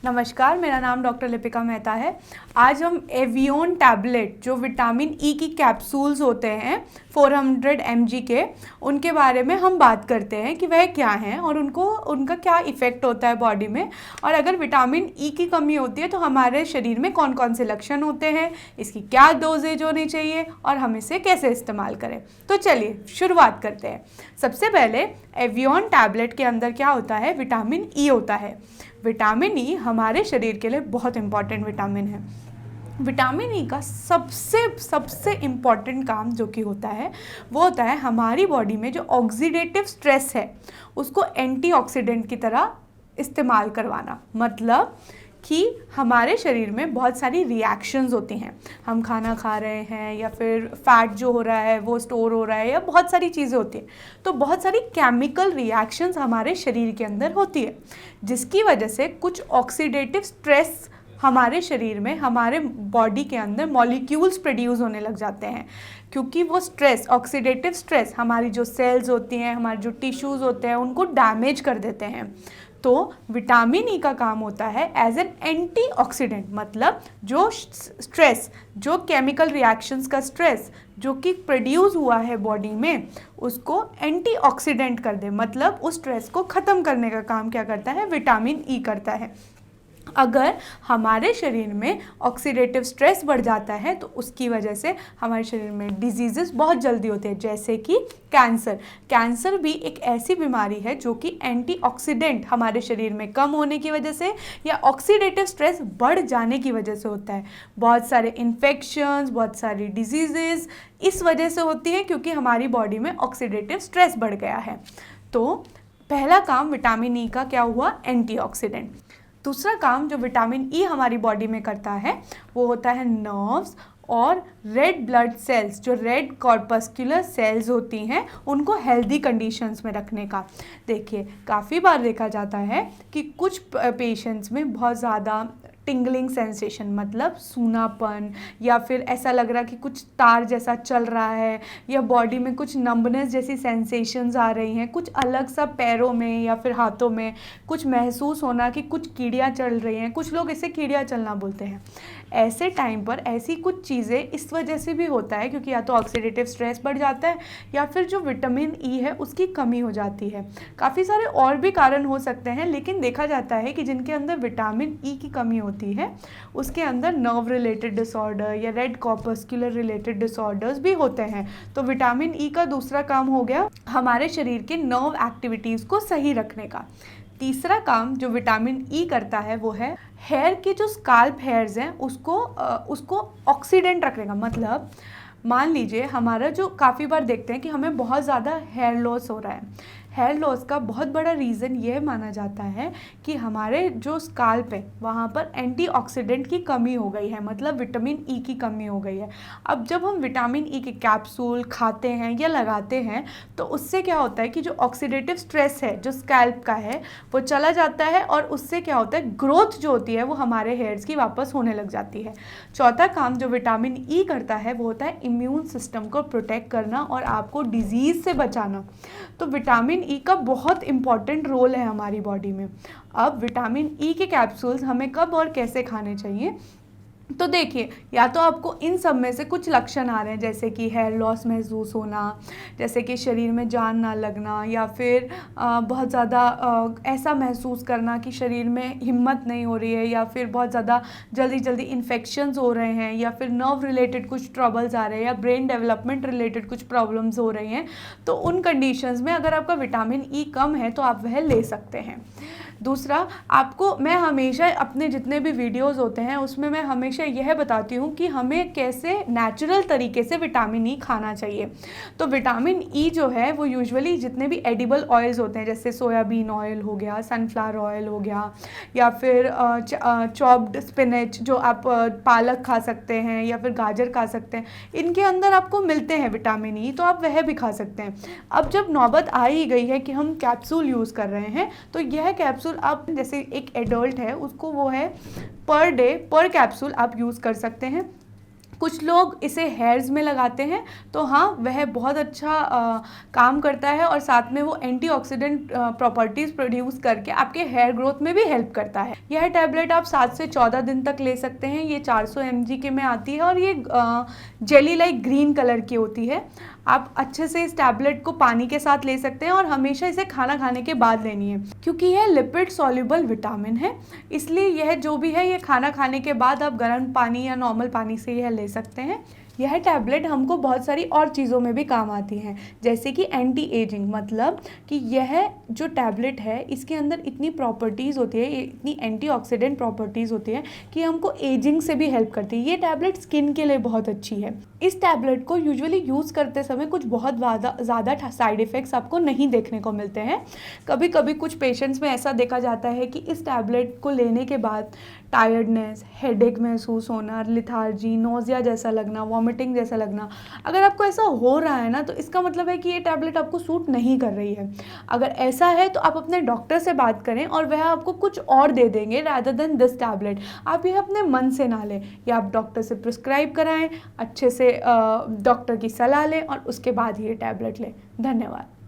नमस्कार, मेरा नाम डॉक्टर लिपिका मेहता है। आज हम एवियन टैबलेट जो विटामिन ई की कैप्सूल्स होते हैं 400 mg के, उनके बारे में हम बात करते हैं कि वह क्या हैं और उनका क्या इफ़ेक्ट होता है बॉडी में, और अगर विटामिन ई की कमी होती है तो हमारे शरीर में कौन कौन से लक्षण होते हैं, इसकी क्या डोजेज होनी चाहिए और हम इसे कैसे इस्तेमाल करें। तो चलिए शुरुआत करते हैं। सबसे पहले एवियन टैबलेट के अंदर क्या होता है, विटामिन ई होता है। विटामिन ई हमारे शरीर के लिए बहुत इम्पॉर्टेंट विटामिन है। विटामिन ई का सबसे इम्पॉर्टेंट काम जो कि होता है वो होता है हमारी बॉडी में जो ऑक्सीडेटिव स्ट्रेस है उसको एंटीऑक्सीडेंट की तरह इस्तेमाल करवाना। मतलब कि हमारे शरीर में बहुत सारी रिएक्शंस होती हैं, हम खाना खा रहे हैं या फिर फैट जो हो रहा है वो स्टोर हो रहा है या बहुत सारी चीज़ें होती हैं, तो बहुत सारी केमिकल रिएक्शंस हमारे शरीर के अंदर होती है, जिसकी वजह से कुछ ऑक्सीडेटिव स्ट्रेस हमारे शरीर में, हमारे बॉडी के अंदर मॉलिक्यूल्स प्रोड्यूस होने लग जाते हैं, क्योंकि वो स्ट्रेस, ऑक्सीडेटिव स्ट्रेस हमारी जो सेल्स होती हैं, हमारे जो टिश्यूज़ होते हैं उनको डैमेज कर देते हैं। तो विटामिन ई का काम होता है एज एन एंटीऑक्सीडेंट, मतलब जो स्ट्रेस, जो केमिकल रिएक्शंस का स्ट्रेस जो कि प्रोड्यूस हुआ है बॉडी में, उसको एंटीऑक्सीडेंट कर दे, मतलब उस स्ट्रेस को ख़त्म करने का काम क्या करता है, विटामिन ई करता है। अगर हमारे शरीर में ऑक्सीडेटिव स्ट्रेस बढ़ जाता है तो उसकी वजह से हमारे शरीर में डिजीज़ेस बहुत जल्दी होते हैं, जैसे कि कैंसर। कैंसर भी एक ऐसी बीमारी है जो कि एंटीऑक्सीडेंट हमारे शरीर में कम होने की वजह से या ऑक्सीडेटिव स्ट्रेस बढ़ जाने की वजह से होता है। बहुत सारे इन्फेक्शंस, बहुत सारी डिजीज़ेस इस वजह से होती हैं क्योंकि हमारी बॉडी में ऑक्सीडेटिव स्ट्रेस बढ़ गया है। तो पहला काम विटामिन ई का क्या हुआ, एंटीऑक्सीडेंट। दूसरा काम जो विटामिन ई हमारी बॉडी में करता है वो होता है नर्व्स और रेड ब्लड सेल्स, जो रेड कॉर्पस्कुलर सेल्स होती हैं उनको हेल्दी कंडीशंस में रखने का। देखिए, काफ़ी बार देखा जाता है कि कुछ पेशेंट्स में बहुत ज़्यादा टिंगलिंग सेंसेशन, मतलब सूनापन, या फिर ऐसा लग रहा कि कुछ तार जैसा चल रहा है, या बॉडी में कुछ नंबनेस जैसी सेंसेशंस आ रही हैं, कुछ अलग सा पैरों में या फिर हाथों में कुछ महसूस होना कि कुछ कीड़ियाँ चल रही हैं, कुछ लोग इसे कीड़ियाँ चलना बोलते हैं। ऐसे टाइम पर ऐसी कुछ चीज़ें इस वजह से भी होता है क्योंकि या तो ऑक्सीडेटिव स्ट्रेस बढ़ जाता है या फिर जो विटामिन ई है उसकी कमी हो जाती है। काफ़ी सारे और भी कारण हो सकते हैं, लेकिन देखा जाता है कि जिनके अंदर विटामिन ई की कमी होती है उसके अंदर नर्व रिलेटेड डिसऑर्डर या रेड कॉर्पस्कुलर रिलेटेड डिसऑर्डर्स भी होते हैं। तो विटामिन ई का दूसरा काम हो गया हमारे शरीर के नर्व एक्टिविटीज़ को सही रखने का। तीसरा काम जो विटामिन ई करता है वो है हेयर के जो स्काल्प हेयर्स हैं उसको ऑक्सीडेंट रखने का। मतलब मान लीजिए हमारा जो काफ़ी बार देखते हैं कि हमें बहुत ज़्यादा हेयर लॉस हो रहा है। हेयर लॉस का बहुत बड़ा रीज़न ये माना जाता है कि हमारे जो स्काल्प है वहाँ पर एंटीऑक्सीडेंट की कमी हो गई है, मतलब विटामिन ई की कमी हो गई है। अब जब हम विटामिन ई के कैप्सूल खाते हैं या लगाते हैं तो उससे क्या होता है कि जो ऑक्सीडेटिव स्ट्रेस है जो स्कैल्प का है वो चला जाता है, और उससे क्या होता है, ग्रोथ जो होती है वो हमारे हेयर्स की वापस होने लग जाती है। चौथा काम जो विटामिन ई करता है वो होता है इम्यून सिस्टम को प्रोटेक्ट करना और आपको डिजीज़ से बचाना। तो विटामिन ई का बहुत इम्पॉर्टेंट रोल है हमारी बॉडी में। अब विटामिन ई के कैप्सूल्स हमें कब और कैसे खाने चाहिए, तो देखिए, या तो आपको इन सब में से कुछ लक्षण आ रहे हैं, जैसे कि हेयर लॉस महसूस होना, जैसे कि शरीर में जान ना लगना, या फिर बहुत ज़्यादा ऐसा महसूस करना कि शरीर में हिम्मत नहीं हो रही है, या फिर बहुत ज़्यादा जल्दी इन्फेक्शंस हो रहे हैं, या फिर नर्व रिलेटेड कुछ ट्रबल्स आ रहे हैं, या ब्रेन डेवलपमेंट रिलेटेड कुछ प्रॉब्लम्स हो रही हैं। तो उन कंडीशंस में अगर आपका विटामिन ई कम है तो आप वह ले सकते हैं। दूसरा, आपको मैं हमेशा अपने जितने भी वीडियोस होते हैं उसमें मैं हमेशा यह बताती हूँ कि हमें कैसे नेचुरल तरीके से विटामिन ई खाना चाहिए। तो विटामिन ई जो है वो यूजुअली जितने भी एडिबल ऑयल्स होते हैं, जैसे सोयाबीन ऑयल हो गया, सनफ्लावर ऑयल हो गया, या फिर चॉप्ड स्पिनच जो आप पालक खा सकते हैं या फिर गाजर खा सकते हैं, इनके अंदर आपको मिलते हैं विटामिन ई, तो आप वह भी खा सकते हैं। अब जब नौबत आ ही गई है कि हम कैप्सूल यूज़ कर रहे हैं, तो यह कैप्सूल आप, जैसे एक एडल्ट है उसको वो है पर डे पर कैप्सूल आप यूज़ कर सकते हैं। कुछ लोग इसे हेयर्स में लगाते हैं, तो हाँ वह बहुत अच्छा काम करता है और साथ में वो एंटीऑक्सीडेंट प्रॉपर्टीज़ प्रोड्यूस करके आपके हेयर ग्रोथ में भी हेल्प करता है। यह टैबलेट आप 7 से 14 दिन तक ले सकते हैं। ये 400 mg के में आती है और ये जेली लाइक ग्रीन कलर की होती है। आप अच्छे से इस टैबलेट को पानी के साथ ले सकते हैं और हमेशा इसे खाना खाने के बाद लेनी है, क्योंकि यह लिपिड सॉल्युबल विटामिन है, इसलिए यह जो भी है ये खाना खाने के बाद आप गर्म पानी या नॉर्मल पानी से यह ले सकते हैं। यह टैबलेट हमको बहुत सारी और चीज़ों में भी काम आती हैं, जैसे कि एंटी एजिंग, मतलब कि यह जो टैबलेट है इसके अंदर इतनी प्रॉपर्टीज़ होती है, इतनी एंटीऑक्सीडेंट प्रॉपर्टीज़ होती है कि हमको एजिंग से भी हेल्प करती है। ये टैबलेट स्किन के लिए बहुत अच्छी है। इस टैबलेट को यूजुअली यूज़ करते समय कुछ बहुत ज़्यादा साइड इफ़ेक्ट्स आपको नहीं देखने को मिलते हैं। कभी कभी कुछ पेशेंट्स में ऐसा देखा जाता है कि इस टैबलेट को लेने के बाद टायर्डनेस, हेडेक महसूस होना, लिथार्जी, नोज़िया जैसा लगना, वॉमिटिंग जैसा लगना। अगर आपको ऐसा हो रहा है ना, तो इसका मतलब है कि ये टैबलेट आपको सूट नहीं कर रही है। अगर ऐसा है तो आप अपने डॉक्टर से बात करें और वह आपको कुछ और दे देंगे रादर देन दिस टैबलेट। आप ये अपने मन से ना लें, या आप डॉक्टर से प्रिस्क्राइब कराएं, अच्छे से डॉक्टर की सलाह लें और उसके बाद ही ये टैबलेट लें। धन्यवाद।